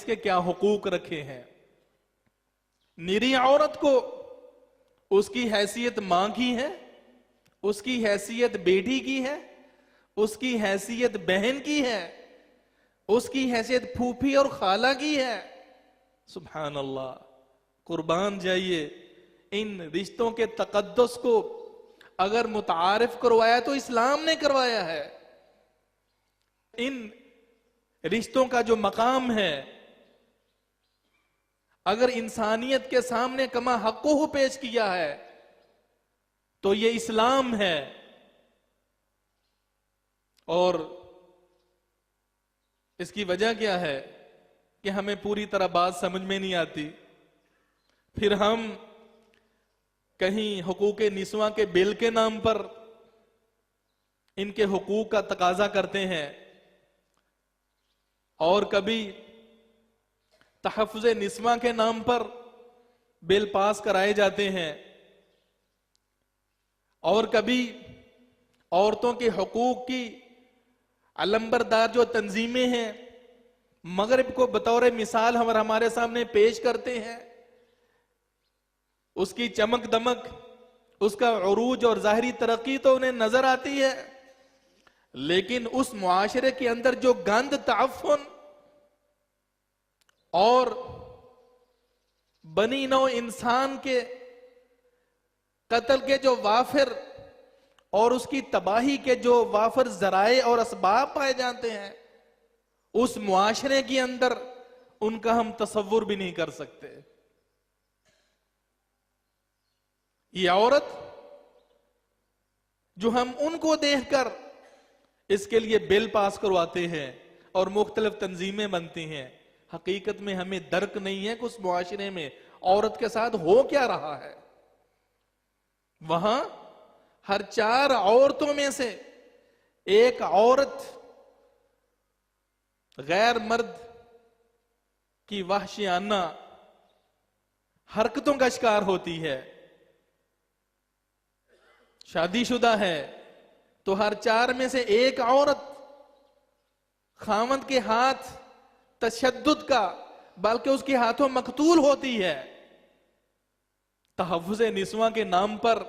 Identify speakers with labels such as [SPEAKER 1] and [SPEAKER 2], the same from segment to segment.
[SPEAKER 1] اس کے کیا حقوق رکھے ہیں۔ نری عورت کو اس کی حیثیت ماں کی ہے، اس کی حیثیت بیٹی کی ہے، اس کی حیثیت بہن کی ہے، اس کی حیثیت پھوپھی اور خالہ کی ہے۔ سبحان اللہ، قربان جائیے، ان رشتوں کے تقدس کو اگر متعارف کروایا تو اسلام نے کروایا ہے۔ ان رشتوں کا جو مقام ہے، اگر انسانیت کے سامنے کما حقہ پیش کیا ہے تو یہ اسلام ہے۔ اور اس کی وجہ کیا ہے کہ ہمیں پوری طرح بات سمجھ میں نہیں آتی، پھر ہم کہیں حقوق نسواں کے بل کے نام پر ان کے حقوق کا تقاضا کرتے ہیں، اور کبھی تحفظ نسواں کے نام پر بل پاس کرائے جاتے ہیں، اور کبھی عورتوں کے حقوق کی علمبردار جو تنظیمیں ہیں مغرب کو بطور مثال ہمارے سامنے پیش کرتے ہیں، اس کی چمک دمک، اس کا عروج اور ظاہری ترقی تو انہیں نظر آتی ہے، لیکن اس معاشرے کے اندر جو گند، تعفن اور بنی نوع انسان کے قتل کے جو وافر اور اس کی تباہی کے جو وافر ذرائع اور اسباب پائے جاتے ہیں، اس معاشرے کے اندر ان کا ہم تصور بھی نہیں کر سکتے۔ یہ عورت جو ہم ان کو دیکھ کر اس کے لیے بل پاس کرواتے ہیں اور مختلف تنظیمیں بنتی ہیں، حقیقت میں ہمیں درک نہیں ہے کہ اس معاشرے میں عورت کے ساتھ ہو کیا رہا ہے۔ وہاں ہر 4 عورتوں میں سے ایک عورت غیر مرد کی وحشیانہ حرکتوں کا شکار ہوتی ہے۔ شادی شدہ ہے تو ہر 4 میں سے ایک عورت خاوند کے ہاتھ تشدد کا، بلکہ اس کے ہاتھوں مقتول ہوتی ہے۔ تحفظ نسواں کے نام پر،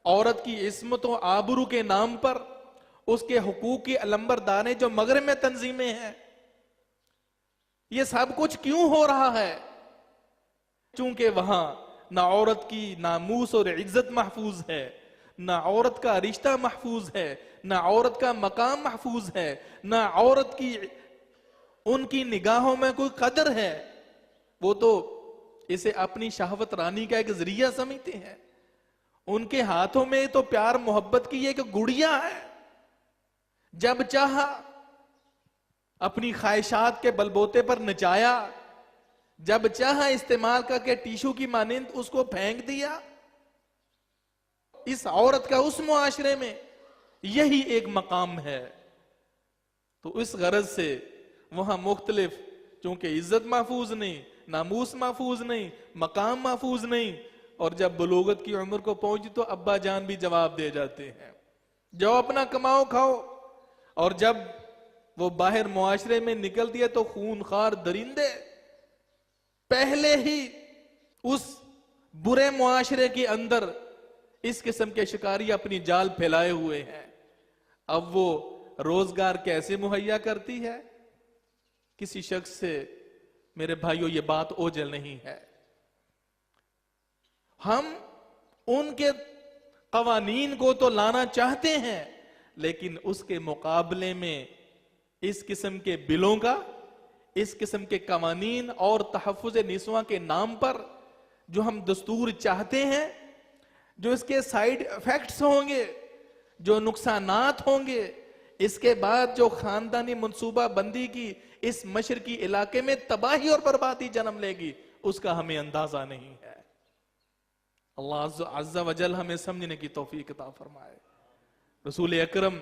[SPEAKER 1] عورت کی عصمت و آبرو کے نام پر، اس کے حقوق کی علمبرداریں جو مغرب میں تنظیمیں ہیں، یہ سب کچھ کیوں ہو رہا ہے؟ چونکہ وہاں نہ عورت کی ناموس اور عزت محفوظ ہے، نہ عورت کا رشتہ محفوظ ہے، نہ عورت کا مقام محفوظ ہے، نہ عورت کی ان کی نگاہوں میں کوئی قدر ہے۔ وہ تو اسے اپنی شہوت رانی کا ایک ذریعہ سمجھتے ہیں۔ ان کے ہاتھوں میں تو پیار محبت کی ایک گڑیا ہے، جب چاہا اپنی خواہشات کے بلبوتے پر نچایا، جب چاہا استعمال کر کے ٹیشو کی مانند اس کو پھینک دیا۔ اس عورت کا اس معاشرے میں یہی ایک مقام ہے۔ تو اس غرض سے وہاں مختلف، چونکہ عزت محفوظ نہیں، ناموس محفوظ نہیں، مقام محفوظ نہیں، اور جب بلوغت کی عمر کو پہنچی تو ابا جان بھی جواب دے جاتے ہیں، جاؤ اپنا کماؤ کھاؤ، اور جب وہ باہر معاشرے میں نکلتی ہے تو خونخوار درندے پہلے ہی اس برے معاشرے کے اندر اس قسم کے شکاری اپنی جال پھیلائے ہوئے ہیں۔ اب وہ روزگار کیسے مہیا کرتی ہے؟ کسی شخص سے، میرے بھائیوں، یہ بات اوجھل نہیں ہے۔ ہم ان کے قوانین کو تو لانا چاہتے ہیں، لیکن اس کے مقابلے میں اس قسم کے بلوں کا، اس قسم کے قوانین اور تحفظ نسواں کے نام پر جو ہم دستور چاہتے ہیں، جو اس کے سائیڈ ایفیکٹس ہوں گے، جو نقصانات ہوں گے، اس کے بعد جو خاندانی منصوبہ بندی کی اس مشرقی علاقے میں تباہی اور بربادی جنم لے گی، اس کا ہمیں اندازہ نہیں ہے۔ اللہ عز و جل ہمیں سمجھنے کی توفیق عطا فرمائے۔ رسول اکرم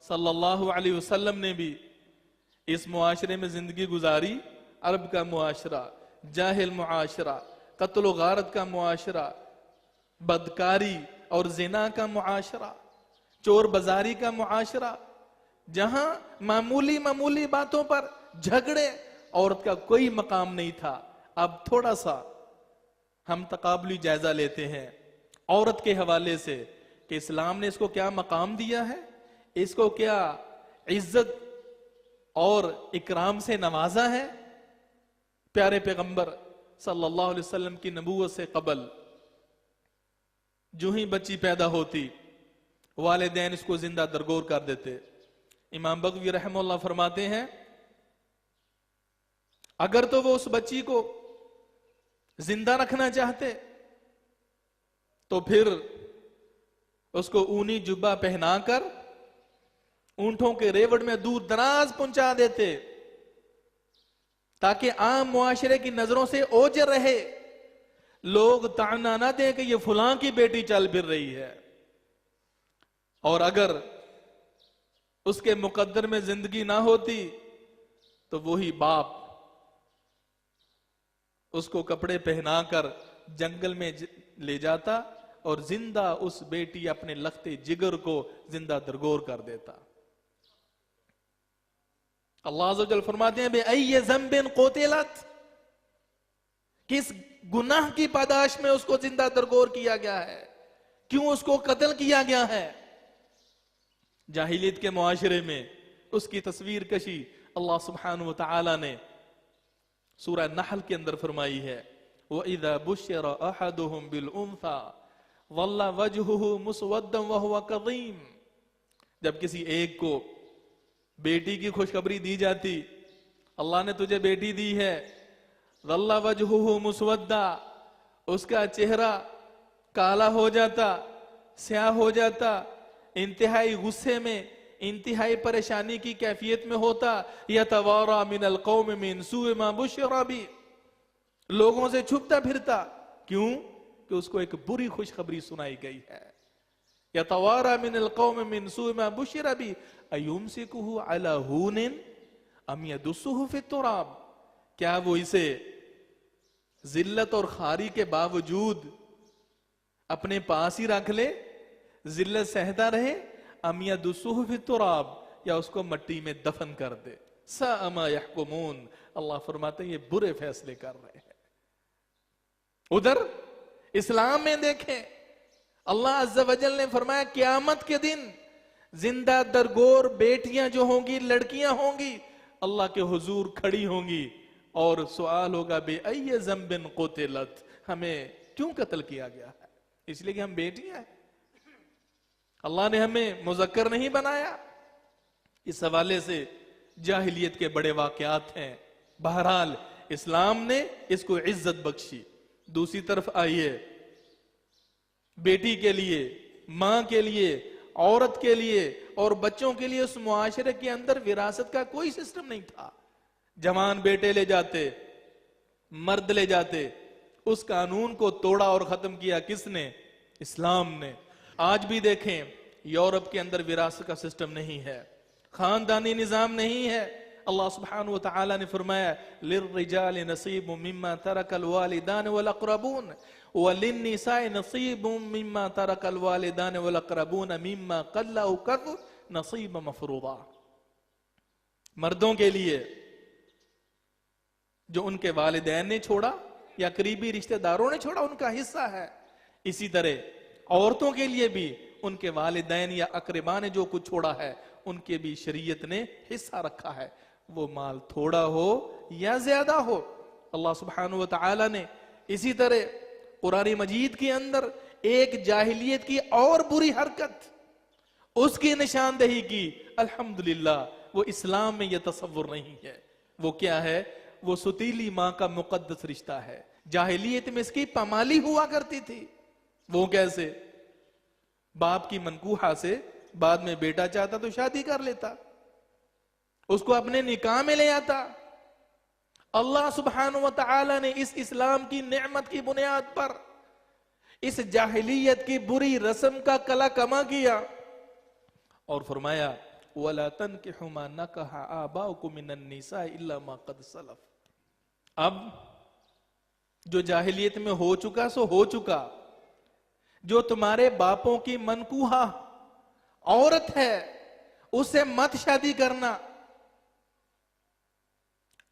[SPEAKER 1] صلی اللہ علیہ وسلم نے بھی اس معاشرے میں زندگی گزاری، عرب کا معاشرہ، جاہل معاشرہ، قتل و غارت کا معاشرہ، بدکاری اور زنا کا معاشرہ، چور بازاری کا معاشرہ، جہاں معمولی باتوں پر جھگڑے عورت کا کوئی مقام نہیں تھا. اب تھوڑا سا ہم تقابلی جائزہ لیتے ہیں عورت کے حوالے سے کہ اسلام نے اس کو کیا مقام دیا ہے, اس کو کیا عزت اور اکرام سے نوازا ہے. پیارے پیغمبر صلی اللہ علیہ وسلم کی نبوت سے قبل جو ہی بچی پیدا ہوتی والدین اس کو زندہ درگور کر دیتے. امام بغوی رحمہ اللہ فرماتے ہیں اگر تو وہ اس بچی کو زندہ رکھنا چاہتے تو پھر اس کو اونی جبہ پہنا کر اونٹوں کے ریوڑ میں دور دراز پہنچا دیتے تاکہ عام معاشرے کی نظروں سے اوجر رہے, لوگ طعنہ نہ دیں کہ یہ فلاں کی بیٹی چل پھر رہی ہے. اور اگر اس کے مقدر میں زندگی نہ ہوتی تو وہی باپ اس کو کپڑے پہنا کر جنگل میں لے جاتا اور زندہ اس بیٹی اپنے لختے جگر کو زندہ درگور کر دیتا. اللہ عز و جل فرماتے ہیں بے ای ذنب قتلت, کس گناہ کی پاداش میں اس کو زندہ درگور کیا گیا ہے, کیوں اس کو قتل کیا گیا ہے. جاہلیت کے معاشرے میں اس کی تصویر کشی اللہ سبحانہ وتعالی نے سورہ نحل کے اندر فرمائی ہے وَإِذَا بُشِّرَ أَحَدُهُمْ بِالْأُنْثَى ظَلَّ وَجْهُهُ مُسْوَدًّا وَهُوَ كَظِيمٌ. جب کسی ایک کو بیٹی کی خوشخبری دی جاتی, اللہ نے تجھے بیٹی دی ہے, ظَلَّ وَجْهُهُ مُسْوَدًّا, اس کا چہرہ کالا ہو جاتا, سیاہ ہو جاتا, انتہائی غصے میں انتہائی پریشانی کی کیفیت میں ہوتا. یتوارا من القوم من سوء ما بشر بہ, لوگوں سے چھپتا پھرتا. کیوں؟ کہ اس کو ایک بری خوشخبری سنائی گئی ہے. یتوارا من القوم من سوء ما بشر بہ ایمسکہ علی ہون ام یدسہ فی التراب, کیا وہ اسے ذلت اور خاری کے باوجود اپنے پاس ہی رکھ لے, ذلت سہتا رہے, ام یدسہ فی التراب, یا اس کو مٹی میں دفن کر دے. ساء ما یحکمون, اللہ فرماتے ہیں یہ برے فیصلے کر رہے ہیں. ادھر اسلام میں دیکھیں اللہ عز و جل نے فرمایا قیامت کے دن زندہ درگور بیٹیاں جو ہوں گی, لڑکیاں ہوں گی, اللہ کے حضور کھڑی ہوں گی اور سوال ہوگا بے ای ذنب قتلت, ہمیں کیوں قتل کیا گیا ہے؟ اس لیے کہ ہم بیٹیاں ہیں, اللہ نے ہمیں مذکر نہیں بنایا. اس حوالے سے جاہلیت کے بڑے واقعات ہیں. بہرحال اسلام نے اس کو عزت بخشی. دوسری طرف آئیے, بیٹی کے لیے, ماں کے لیے, عورت کے لیے اور بچوں کے لیے اس معاشرے کے اندر وراثت کا کوئی سسٹم نہیں تھا. جوان بیٹے لے جاتے, مرد لے جاتے. اس قانون کو توڑا اور ختم کیا کس نے؟ اسلام نے. آج بھی دیکھیں یورپ کے اندر وراثت کا سسٹم نہیں ہے, خاندانی نظام نہیں ہے. اللہ سبحانہ وتعالی نے فرمایا للرجال نصیب مما ترک الوالدان والاقربون وللنساء نصیب مما ترک الوالدان والاقربون مما قل او کثر نصیبا مفروضا. مردوں کے لیے جو ان کے والدین نے چھوڑا یا قریبی رشتہ داروں نے چھوڑا ان کا حصہ ہے. اسی طرح عورتوں کے لیے بھی ان کے والدین یا اقربا نے جو کچھ چھوڑا ہے ان کے بھی شریعت نے حصہ رکھا ہے, وہ مال تھوڑا ہو یا زیادہ ہو. اللہ سبحانہ وتعالی نے اسی طرح قرآن مجید کے اندر ایک جاہلیت کی اور بری حرکت, اس کی نشاندہی کی. الحمدللہ وہ اسلام میں یہ تصور نہیں ہے. وہ کیا ہے؟ وہ ستیلی ماں کا مقدس رشتہ ہے. جاہلیت میں اس کی پامالی ہوا کرتی تھی. وہ کیسے؟ باپ کی منکوحہ سے بعد میں بیٹا چاہتا تو شادی کر لیتا, اس کو اپنے نکاح میں لے آتا. اللہ سبحانہ وتعالی نے اس اسلام کی نعمت کی بنیاد پر اس جاہلیت کی بری رسم کا کلا کما کیا اور فرمایا وَلَا تَنْكِحُ مَا نَكَحَ آبَاؤُكُم مِّنَ النِّسَاءِ إِلَّا مَا قَدْ سَلَفَ. اب جو جاہلیت میں ہو چکا سو ہو چکا. جو تمہارے باپوں کی منکوحہ عورت ہے اس سے مت شادی کرنا.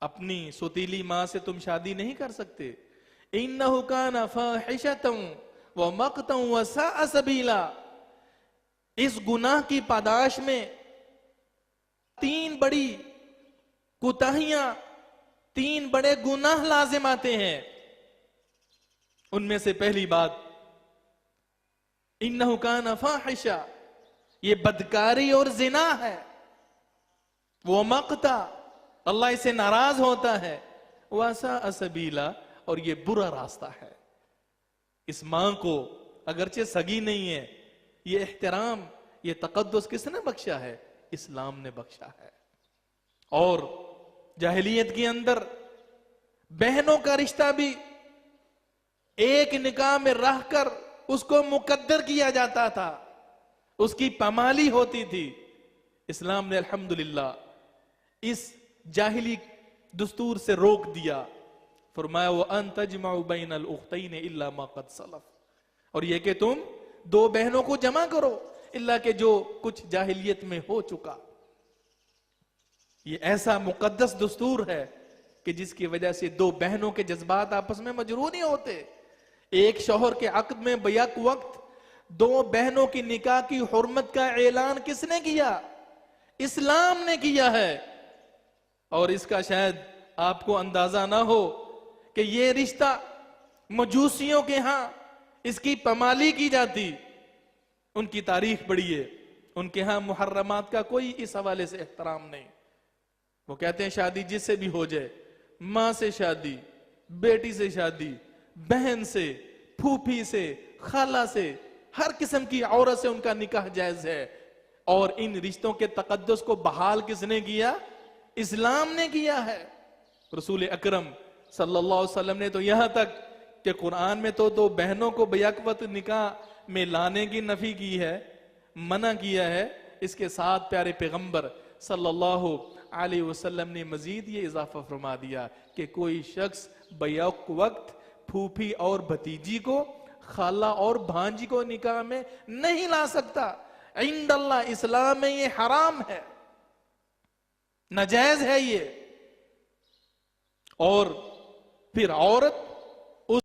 [SPEAKER 1] اپنی سوتیلی ماں سے تم شادی نہیں کر سکتے. انہ کان فاحشۃ ومقتا وساء سبیلا. اس گناہ کی پاداش میں 3 بڑی کوتاہیاں، 3 بڑے گناہ لازم آتے ہیں. ان میں سے پہلی بات انہ کان فاحشہ، یہ بدکاری اور زنا ہے. وہ مقتا، اللہ اسے ناراض ہوتا ہے. وساء سبیلا، اور یہ برا راستہ ہے. اس ماں کو اگرچہ سگی نہیں ہے، یہ احترام، یہ تقدس کس نے بخشا ہے؟ اسلام نے بخشا ہے. اور جاہلیت کے اندر بہنوں کا رشتہ بھی ایک نکاح میں رہ کر اس کو مقدر کیا جاتا تھا، اس کی پامالی ہوتی تھی. اسلام نے الحمدللہ اس جاہلی دستور سے روک دیا. فرمایا وَأَن تَجْمَعُوا بَيْنَ الْأُخْتَيْنِ إِلَّا مَا قَدْ سَلَفَ. اور یہ کہ تم 2 بہنوں کو جمع کرو الا کہ جو کچھ جاہلیت میں ہو چکا. یہ ایسا مقدس دستور ہے کہ جس کی وجہ سے 2 بہنوں کے جذبات آپس میں مجروح نہیں ہوتے. ایک شوہر کے عقد میں بیک وقت 2 بہنوں کی نکاح کی حرمت کا اعلان کس نے کیا؟ اسلام نے کیا ہے. اور اس کا شاید آپ کو اندازہ نہ ہو کہ یہ رشتہ مجوسیوں کے ہاں اس کی پامالی کی جاتی. ان کی تاریخ بڑی ہے، ان کے ہاں محرمات کا کوئی اس حوالے سے احترام نہیں. وہ کہتے ہیں شادی جس سے بھی ہو جائے، ماں سے شادی، بیٹی سے شادی، بہن سے، پھوپھی سے، خالہ سے، ہر قسم کی عورت سے ان کا نکاح جائز ہے. اور ان رشتوں کے تقدس کو بحال کس نے کیا؟ اسلام نے کیا ہے. رسول اکرم صلی اللہ علیہ وسلم نے تو یہاں تک کہ قرآن میں تو 2 بہنوں کو بیک وقت نکاح میں لانے کی نفی کی ہے، منع کیا ہے. اس کے ساتھ پیارے پیغمبر صلی اللہ علیہ وسلم نے مزید یہ اضافہ فرما دیا کہ کوئی شخص بیک وقت پھوپھی اور بھتیجی کو، خالہ اور بھانجی کو نکاح میں نہیں لا سکتا. عند اللہ، اسلام میں یہ حرام ہے، ناجائز ہے یہ. اور پھر عورت